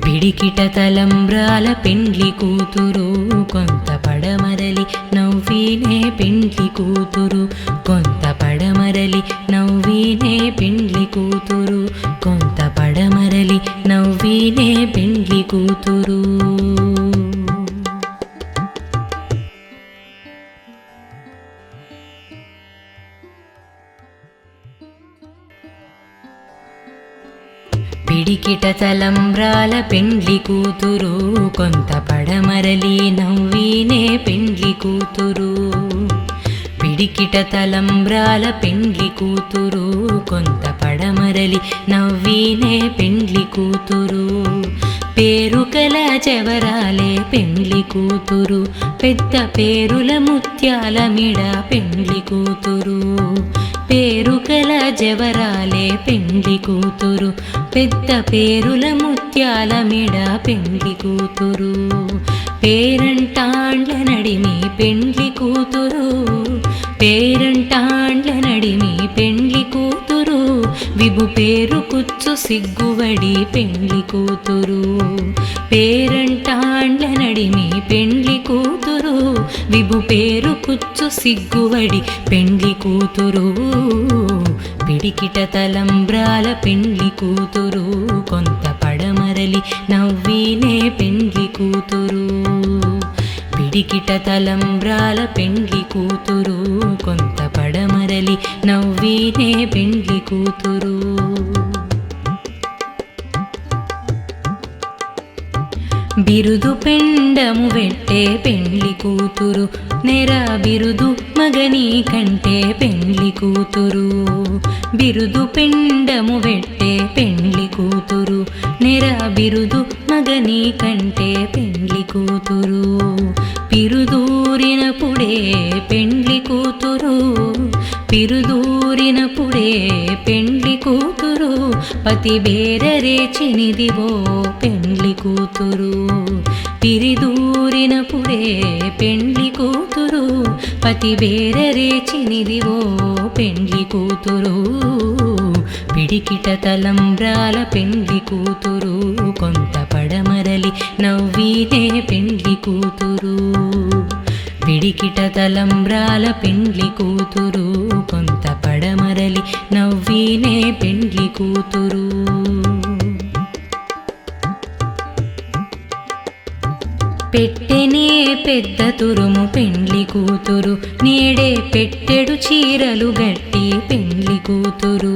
పిడికిట తలంబ్రాల పెండ్లి కూతురు కొంత పడమరలి నవ్వినే పెండ్లి కూతురు. కొంత పడమరలి నవ్వినే పెండ్లి కూతురు. కొంత పడమరలి నవ్వినే పెండ్లి కూతురు. పిడికిట తలంబ్రాల పెండ్లి కూతురు కొంత పడమరలి నవ్వినే పెండ్లి కూతురు. పిడికిట తలంబ్రాల పెండ్లి కూతురు కొంత పడమరలి నవ్వినే పెండ్లి కూతురు. పేరుకల చెవరాలే పెండ్లి కూతురు పెద్ద పేరుల ముత్యాల మిడ పెండ్లి కూతురు. పేరుకల జవరాలే పెండ్లి కూతురు పెద్ద పేరుల ముత్యాల మిడ పెండ్లి కూతురు. పేరంటాండ్ల నడిమి పెండ్లి కూతురు పేరంటాండ్ల నడిమి పెండ్లి కూతురు. విభు పేరు కుచ్చు సిగ్గువడి పెండ్లి కూతురు. పేరంటాండ్ల నడిమి పెండ్లి కూతురు విభు పేరు కుచ్చు సిగ్గువడి పెండ్లి కూతురు. పిడికిట తలంబ్రాల పెండ్లి కూతురు కొంత పడమరలి నవ్వినే పెండ్లి కూతురు. పిడికిట తలంబ్రాల పెండ్లి కూతురు కొంత పడమరలి నవ్వినే పెండ్లి కూతురు. బిరుదు పెండము వెట్టే పెండ్లి కూతురు నెర బిరుదు మగని కంటే పెండ్లి కూతురు. బిరుదు పెండము వెట్టే పెండ్లి కూతురు నెర బిరుదు మగని కంటే పెండ్లి కూతురు. పిరుదూరినప్పుడే పెండ్లి కూతురు పిరుదూరినప్పుడే పెండ్లి కూతురు పతి బేరరేచినిదివో పెండ్లి కూతురు. పిరిదూరినప్పుడే పెండ్లి కూతురు పతి బేరరేచినిదివో పెండ్లి కూతురు. పిడికిట తలంబ్రాల పెండ్లి కూతురు కొంత పడమరలి నవ్వినే పెండ్లి కూతురు. పిడికిట తలంబ్రాల పెండ్లి కూతురు కొంత పడమరలి నవ్వినే పెండ్లి కూతురు. పెట్టెనే పెద్ద తురుము పెండ్లి కూతురు నేడే పెట్టెడు చీరలు గట్టి పెండ్లి కూతురు.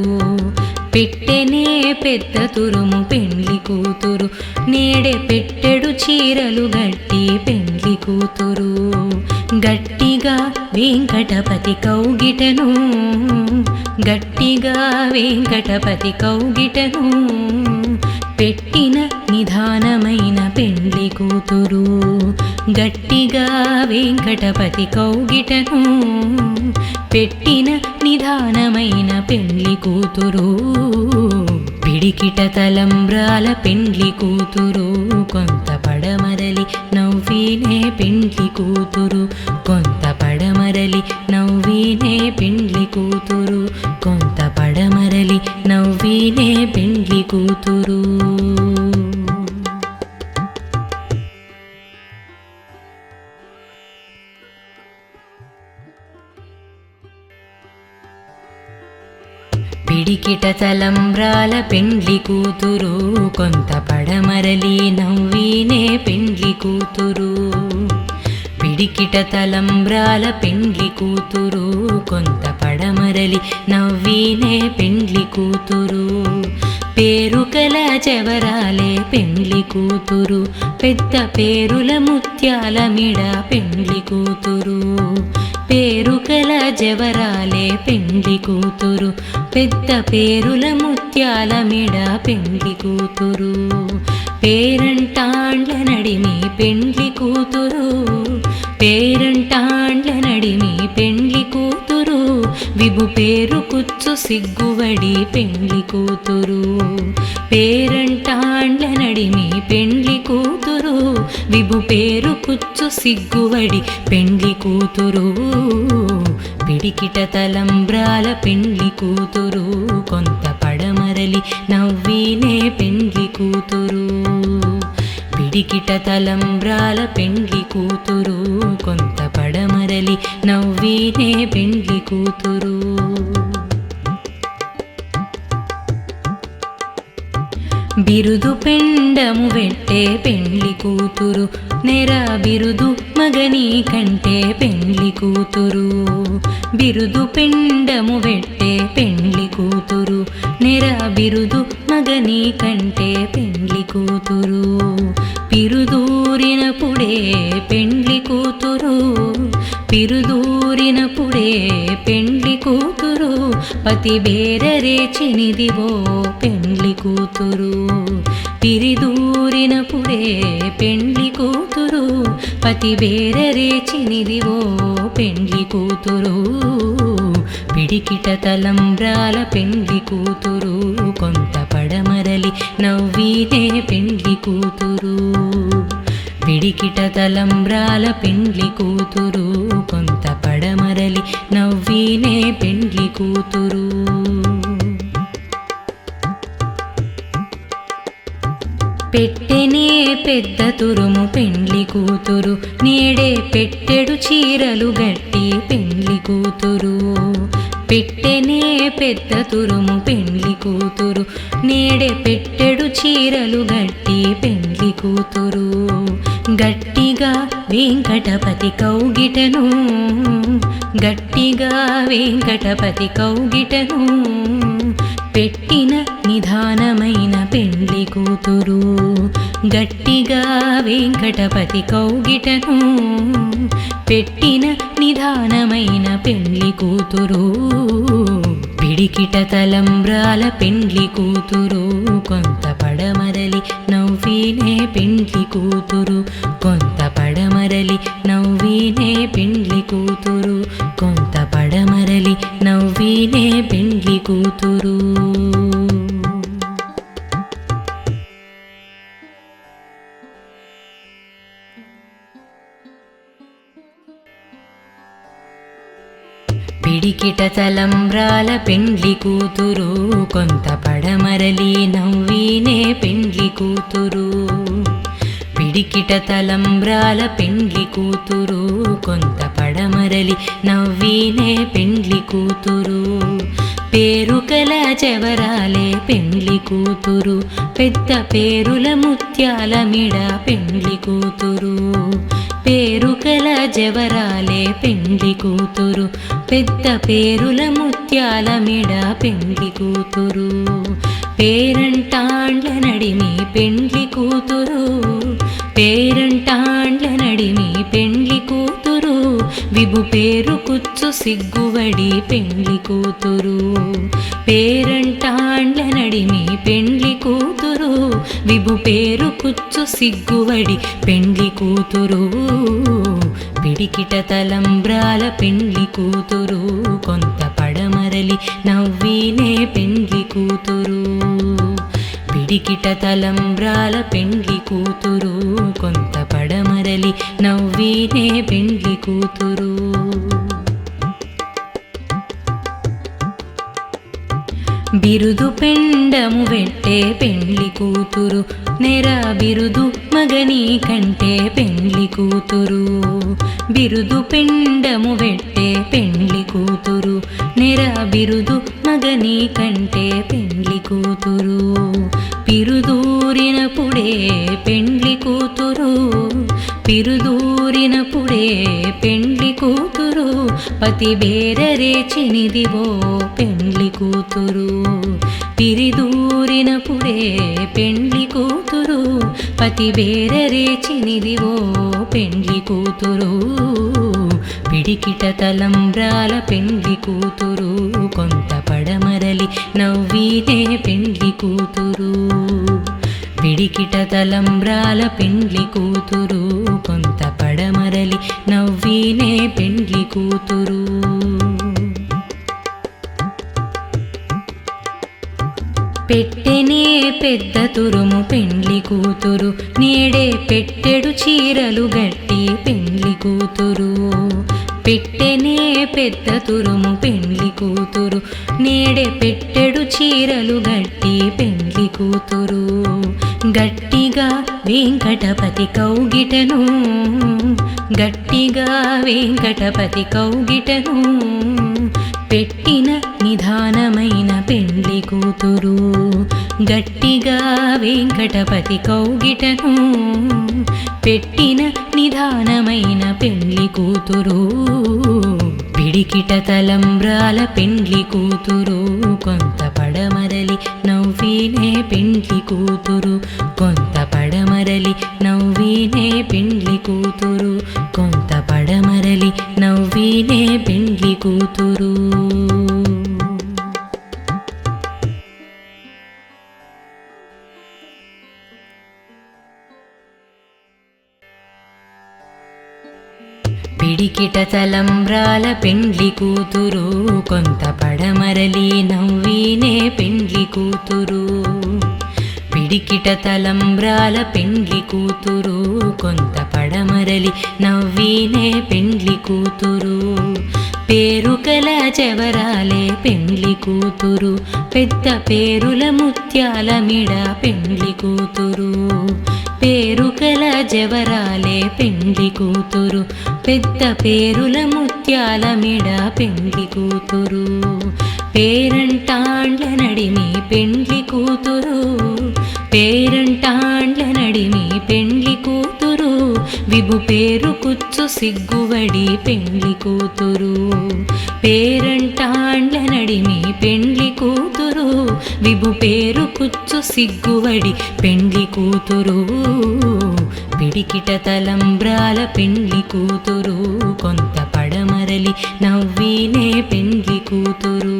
పెట్టెనే పెద్ద తురుము పెండ్లి కూతురు నేడే పెట్టెడు చీరలు గట్టి పెండ్లి కూతురు. గట్టిగా వెంకటపతి కౌగిటను గట్టిగా వెంకటపతి కౌగిటను పెట్టిన నిదానమైన పెండ్లి కూతురు గట్టిగా వెంకటపతి కౌగిటను పెట్టిన నిదానమైన పెండ్లి కూతురు పిడికిట తలంబ్రాల పెండ్లి కూతురు కొంత పడమరలి నవ్వినే పెండ్లి కూతురు కొంత పడమరలి నవ్వినే పెండ్లి కూతురు కొంత పడమరలి నవ్వినే పెండ్లి కూతురు పిడికిట తలంబ్రాల పెండ్లి కూతురు కొంత పడమరలి నవ్వినే పెండ్లి కూతురు పిడికిట తలంబ్రాల పెండ్లి కూతురు కొంత పడమరలి నవ్వినే పెండ్లి కూతురు పేరుకల చెవరాలే పెండ్లి కూతురు పెద్ద పేరుల ముత్యాల మిడ పెండ్లి కూతురు పేరుకల జవరాలే పెండ్లి కూతురు పెద్ద పేరుల ముత్యాల మిడ పెండ్లి కూతురు పేరంటాండ్ల నడిమి పెండ్లి కూతురు పేరంటాండ్ల నడిమి పెండ్లి కూతురు విభు పేరు కుచ్చు సిగ్గువడి పెండ్లి కూతురు పేరంటాండ్ల నడిమి పెండ్లి కూతురు విభు పేరు కుచ్చు సిగ్గువడి పెండ్లి కూతురు పిడికిట తలంబ్రాల పెండ్లి కూతురు కొంత పడమరలి నవ్వినే పెండ్లి కూతురు పిడికిట తలంబ్రాల పెండ్లి కూతురు కొంత పడమరలి నవ్వినే పెండ్లి కూతురు బిరుదు పెండము వెట్టే పెండ్లి కూతురు నెర బిరుదు మగని కంటే పెండ్లి కూతురు బిరుదు పెండము వెట్టే పెండ్లి కూతురు నెర బిరుదు మగని కంటే పెండ్లి కూతురు పిరుదూరినప్పుడే పెండ్లి కూతురు పిరుదూరినప్పుడే పెండ్లి కూతురు పతి బేరరేచినిదివో పెండ్లి కూతురు పిరిదూరినప్పుడే పెండ్లి కూతురు పతి బేరరేచినిదివో పెండ్లి కూతురు పిడికిట తలంబ్రాల పెండ్లి కూతురు కొంత పడమరలి నవ్వినే పెండ్లి కూతురు పిడికిట తలంబ్రాల పెండ్లి కూతురు కొంత పడమరలి నవ్వినే పెండ్లి కూతురు పెట్టెనే పెద్ద తురుము పెండ్లి కూతురు నేడే పెట్టెడు చీరలు గట్టి పెండ్లి కూతురు పెట్టెనే పెద్ద తురుము పెండ్లి కూతురు నేడే పెట్టెడు చీరలు గట్టి పెండ్లి కూతురు గట్టిగా వెంకటపతి కౌగిటను గట్టిగా వెంకటపతి కౌగిటను పెట్టిన నిదానమైన పెండ్లి కూతురు గట్టిగా వెంకటపతి కౌగిటను పెట్టిన నిదానమైన పెండ్లి కూతురు పిడికిట తలంబ్రాల పెండ్లి కూతురు కొంత పడమరలి నవ్వినే పెండ్లి కూతురు కొంత పడమరలి నవ్వినే పెండ్లి కూతురు కొంత పడమరలి నవ్వినే పెండ్లి కూతురు పిడికిట తలంబ్రాల పెండ్లి కూతురు కొంత పడమరలి నవ్వినే పెండ్లి కూతురు పిడికిట తలంబ్రాల పెండ్లి కూతురు కొంత పడమరలి నవ్వినే పెండ్లి కూతురు పేరుకల చెవరాలే పెండ్లి కూతురు పెద్ద పేరుల ముత్యాల మిడ పెండ్లి కూతురు పేరుకల జవరాలే పెండ్లి కూతురు పెద్ద పేరుల ముత్యాల మిడ పెండ్లి కూతురు పేరంటాండ్ల నడిమి పెండ్లి కూతురు పేరంటాండ్ల నడిమి పెండ్లి కూతురు విభు పేరు కుచ్చు సిగ్గువడి పెండ్లి కూతురు పేరంటాండ్ల నడిమి పెండ్లి కూతురు విభు పేరు కుచ్చు సిగ్గువడి పెండ్లి కూతురు పిడికిట తలంబ్రాల పెండ్లి కూతురు కొంత పడమరలి నవ్వినే పెండ్లి కూతురు పిడికిట తలంబ్రాల పెండ్లి కూతురు కొంత పడమరలి నవ్వినే పెండ్లి కూతురు బిరుదు పెండము వెట్టే పెండ్లి కూతురు నెర బిరుదు మగని కంటే పెండ్లి కూతురు బిరుదు పెండము వెట్టే పెండ్లి కూతురు నెర బిరుదు మగని కంటే పెండ్లి కూతురు పిరుదూరినప్పుడే పెండ్లి కూతురు పిరుదూరినప్పుడే పెండ్లి కూతురు పతి బేరరేచినిదివో పెండ్లి కూతురు పిరిదూరినప్పుడే పెండ్లి కూతురు పతి బేరరేచినిదివో పెండ్లి కూతురు పిడికిట తలంబ్రాల పెండ్లి కూతురు కొంత పడమరలి నవ్వినే పెండ్లి కూతురు పిడికిట తలంబ్రాల పెండ్లి కూతురు కొంత పడమరలి నవ్వినే పెండ్లి కూతురు పెట్టెనే పెద్ద తురుము పెండ్లి కూతురు నేడే పెట్టెడు చీరలు గట్టి పెండ్లి కూతురు పెట్టెనే పెద్ద తురుము పెండ్లి కూతురు నేడే పెట్టెడు చీరలు గట్టి పెండ్లి కూతురు గట్టిగా వెంకటపతి కౌగిటను గట్టిగా వెంకటపతి కౌగిటను పెట్టిన నిదానమైన పెండ్లి కూతురు గట్టిగా వెంకటపతి కౌగిటను పెట్టిన నిదానమైన పెండ్లి కూతురు పిడికిట తలంబ్రాల పెండ్లి కూతురు కొంత పడమరలి నవ్వినే పెండ్లి కూతురు కొంత పడమరలి నవ్వినే పెండ్లి కూతురు కొంత పడమరలి నవ్వినే పెండ్లి కూతురు పిడికిట తలంబ్రాల పెండ్లి కూతురు కొంత పడమరలి నవ్వినే పెండ్లి కూతురు పిడికిట తలంబ్రాల పెండ్లి కూతురు కొంత పడమరలి నవ్వినే పెండ్లి కూతురు పేరుకల చెవరాలే పెండ్లి కూతురు పెద్ద పేరుల ముత్యాల మిడ పెండ్లి కూతురు పేరుకల జవరాలే పెండ్లి కూతురు పెద్ద పేరుల ముత్యాల మిడ పెండ్లి కూతురు పేరంటాండ్ల నడిమి పెండ్లి కూతురు పేరంటాండ్ల నడిమి పెండ్లి కూతురు విభు పేరు కుచ్చు సిగ్గువడి పెండ్లి కూతురు పేరంటాండ్ల నడిమి పెండ్లి కూతురు విభు పేరు కుచ్చు సిగ్గువడి పెండ్లి కూతురు పిడికిట తలంబ్రాల పెండ్లి కూతురు కొంత పడమరలి నవ్వినే పెండ్లి కూతురు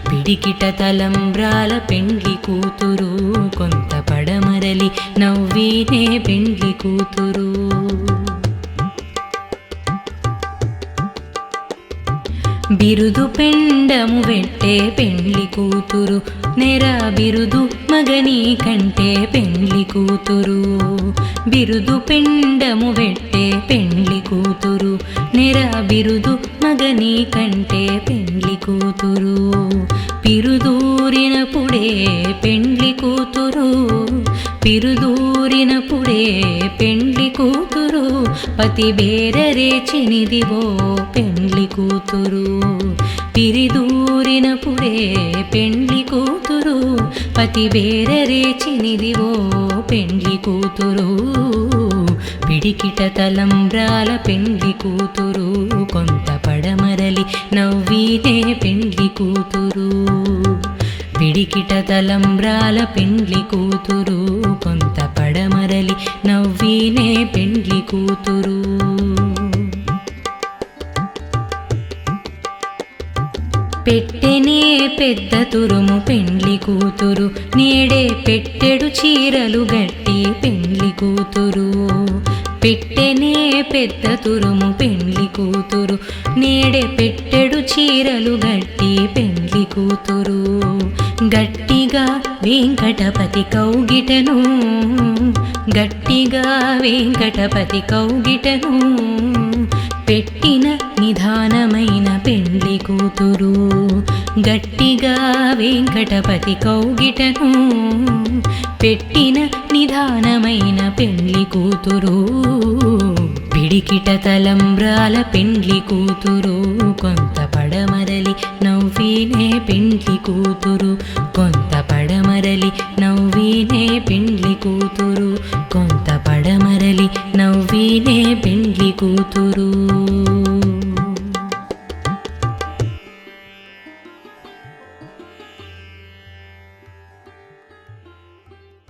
పిడికిట తలంబ్రాల పెండ్లి కూతురు కొంత పడమరలి నవ్వినే పెండ్లి కూతురు బిరుదు పెండము వెట్టే పెండ్లి కూతురు నెర బిరుదు మగని కంటే పెండ్లి కూతురు బిరుదు పెండము వెట్టే పెండ్లి కూతురు నెర బిరుదు మగని కంటే పెండ్లి కూతురు పిరుదూరినప్పుడే పెండ్లి కూతురు పిరుదూరినప్పుడే పెండ్లి కూతురు పతి బేరరేచినిదివో పెండ్లి కూతురు పిరిదూరినప్పుడే పెండ్లి కూతురు పతి బేరరేచినిదివో పెండ్లి కూతురు పిడికిట తలంబ్రాల పెండ్లి కూతురు కొంత పడమరలి నవ్వినే పెండ్లి కూతురు పిడికిట తలంబ్రాల పెండ్లి కూతురు కొంత పడమరలి నవ్వినే పెండ్లి కూతురు పెట్టెనే పెద్ద తురుము పెండ్లి కూతురు నేడే పెట్టెడు చీరలు గట్టి పెండ్లి కూతురు పెట్టెనే పెద్ద తురుము పెండ్లి కూతురు నేడే పెట్టెడు చీరలు గట్టి పెండ్లి కూతురు గట్టిగా వెంకటపతి కౌగిటను గట్టిగా వెంకటపతి కౌగిటను పెట్టిన నిదానమైన పెండ్లి కూతురు గట్టిగా వెంకటపతి కౌగిటను పెట్టిన నిదానమైన పెండ్లి కూతురు పిడికిట తలంబ్రాల పెండ్లి కూతురు కొంత పడమరలి నవ్వినే పెండ్లి కూతురు కొంత పడమరలి నవ్వినే పెండ్లి కూతురు కొంత పడమరలి నవ్వినే పెండ్లి కూతురు